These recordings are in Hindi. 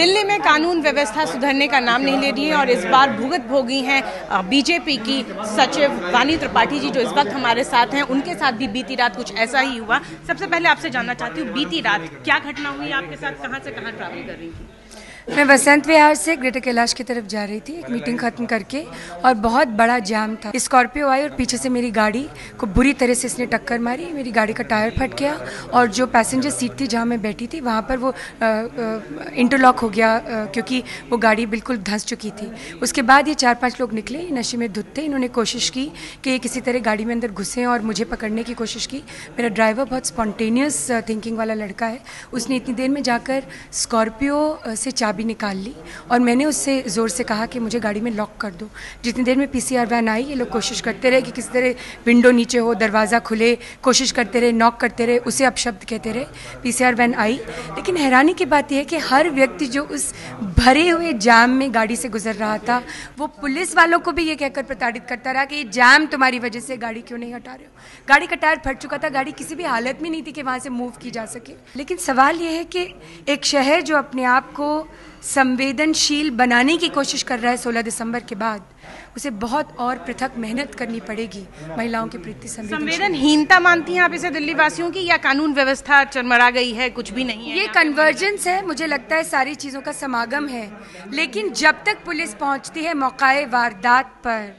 दिल्ली में कानून व्यवस्था सुधरने का नाम नहीं ले रही है और इस बार भुगत भोगी हैं बीजेपी की सचिव वानी त्रिपाठी जी, जो इस वक्त हमारे साथ हैं। उनके साथ भी बीती रात कुछ ऐसा ही हुआ। सबसे पहले आपसे जानना चाहती हूँ, बीती रात क्या घटना हुई आपके साथ, कहाँ से कहाँ ट्रैवल कर रही थी? मैं बसंत विहार से ग्रेटर कैलाश की तरफ जा रही थी एक मीटिंग खत्म करके, और बहुत बड़ा जाम था। स्कॉर्पियो आई और पीछे से मेरी गाड़ी को बुरी तरह से इसने टक्कर मारी। मेरी गाड़ी का टायर फट गया और जो पैसेंजर सीट थी जहाँ मैं बैठी थी वहाँ पर वो इंटरलॉक हो गया, क्योंकि वो गाड़ी बिल्कुल धंस चुकी थी। उसके बाद ये 4-5 लोग निकले, नशे में धुत थे। इन्होंने कोशिश की कि किसी तरह गाड़ी में अंदर घुसें और मुझे पकड़ने की कोशिश की। मेरा ड्राइवर बहुत स्पॉन्टेनियस थिंकिंग वाला लड़का है। उसने इतनी देर में जाकर स्कॉर्पियो से चाबी निकाल ली और मैंने उससे ज़ोर से कहा कि मुझे गाड़ी में लॉक कर दो। जितनी देर में पीसीआर वैन आई, ये लोग कोशिश करते रहे कि किसी तरह विंडो नीचे हो, दरवाज़ा खुले, कोशिश करते रहे, नॉक करते रहे, उसे अपशब्द कहते रहे। पीसीआर वैन आई, लेकिन हैरानी की बात यह है कि हर व्यक्ति जो उस भरे हुए जाम में गाड़ी से गुजर रहा था, वो पुलिस वालों को भी ये कहकर प्रताड़ित करता रहा कि ये जाम तुम्हारी वजह से, गाड़ी क्यों नहीं हटा रहे हो। गाड़ी का टायर फट चुका था, गाड़ी किसी भी हालत में नहीं थी कि वहाँ से मूव की जा सके। लेकिन सवाल ये है कि एक शहर जो अपने आप को संवेदनशील बनाने की कोशिश कर रहा है 16 दिसंबर के बाद, उसे बहुत और पृथक मेहनत करनी पड़ेगी महिलाओं के प्रति। संवेदनहीनता मानती हैं आप इसे दिल्ली वासियों की, या कानून व्यवस्था चरमरा गई है, कुछ भी नहीं है? ये कन्वर्जेंस है, मुझे लगता है सारी चीज़ों का समागम है। लेकिन जब तक पुलिस पहुंचती है मौकाए वारदात पर,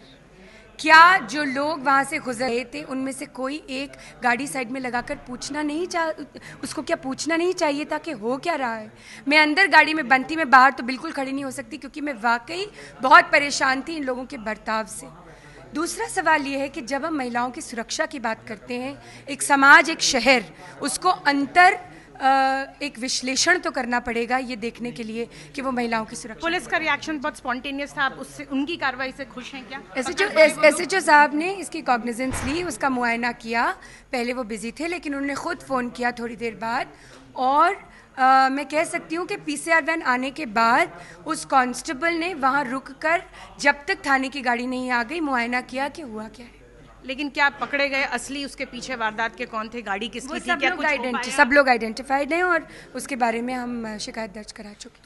क्या जो लोग वहाँ से गुजर रहे थे उनमें से कोई एक गाड़ी साइड में लगाकर उसको क्या पूछना नहीं चाहिए था कि हो क्या रहा है? मैं अंदर गाड़ी में बंद थी, मैं बाहर तो बिल्कुल खड़ी नहीं हो सकती, क्योंकि मैं वाकई बहुत परेशान थी इन लोगों के बर्ताव से। दूसरा सवाल ये है कि जब हम महिलाओं की सुरक्षा की बात करते हैं, एक समाज, एक शहर, उसको एक विश्लेषण तो करना पड़ेगा ये देखने के लिए कि वो महिलाओं की सुरक्षा। पुलिस का रिएक्शन बहुत स्पॉन्टेनियस था, आप उससे, उनकी कार्रवाई से खुश हैं क्या? एसएचओ साहब ने इसकी कॉग्निजेंस ली, उसका मुआयना किया। पहले वो बिजी थे, लेकिन उन्होंने खुद फ़ोन किया थोड़ी देर बाद, और मैं कह सकती हूँ कि पीसीआर वैन आने के बाद उस कांस्टेबल ने वहाँ रुक कर, जब तक थाने की गाड़ी नहीं आ गई, मुआयना किया कि हुआ क्या है। लेकिन क्या पकड़े गए असली उसके पीछे वारदात के कौन थे, गाड़ी किसकी थी, क्या कुछ सब लोग आइडेंटिफाइड हैं और उसके बारे में हम शिकायत दर्ज करा चुके हैं।